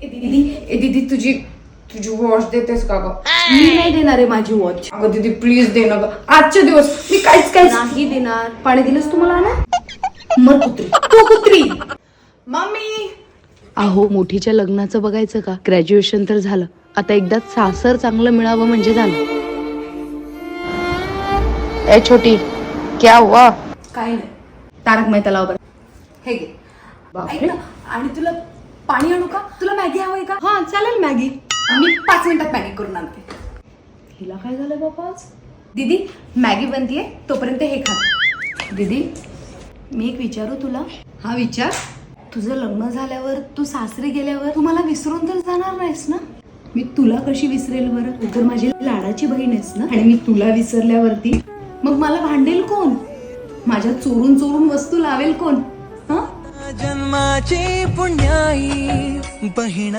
दीदी तुझी वॉच देतेस का ग? मी नाही देणार आहे माझी वॉच. अगं दीदी प्लीज दे ना ग, आजचे दिवस मी काहीच नाही देणार. पाणी दिलंस तुम्हाला ना मर कुत्री तू कुत्री. मम्मी अहो मोठीच्या लग्नाचं बघायचं का? ग्रॅज्युएशन तर झालं, आता एकदाच सासर चांगलं मिळावं म्हणजे झालं. ए छोटी क्या हुआ? काय नाही. तारक मेहता लाव बरं. हे घे. ऐक ना, आणि तुला पाणी आणू का? तुला मॅगी हवंय का? हा चालेल मॅगी. मी 5 मिनिटात मॅगी करून आणते. हिला काय झालं बाबा आज? दीदी मॅगी बनतीये तोपर्यंत हे खा. दीदी मी एक विचारू तुला? हा विचार. तुझं लग्न झाल्यावर तू सासरी गेल्यावर तू मला विसरून तर जाणार नाहीस ना? मी तुला कशी विसरेल बरं? तू तर माझी लाडाची बहीण आहेस ना. आणि मी तुला विसरल्यावरती मग मला भांडेल कोण? माझ्या चोरून चोरून वस्तू लावेल कोण? हा जन्माची पुण्याई बहीण